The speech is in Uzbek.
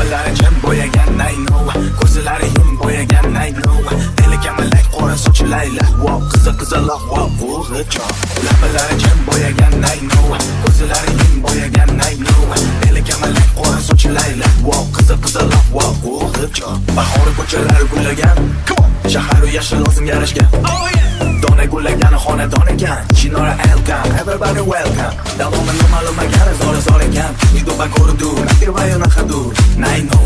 Lablari jim bo'yagan nayno, ko'zlari yum bo'yagan nayno. Eli kamalak qora sochi layla, wow qizaloq wow o'g'richoq. Lablari jim bo'yagan nayno, ko'zlari yum bo'yagan nayno. Eli kamalak qora sochi layla, wow qizaloq wow o'g'richoq. Bahor ko'chalari gullagan, shaharu yashil lozim yarashgan. Dona gullagan xonadon ekan, Chinora Elkan, everybody welcome. Davomi noma'lum ekan, zor ekan. Ido bakorudu, nativayo nakhadu. Nayno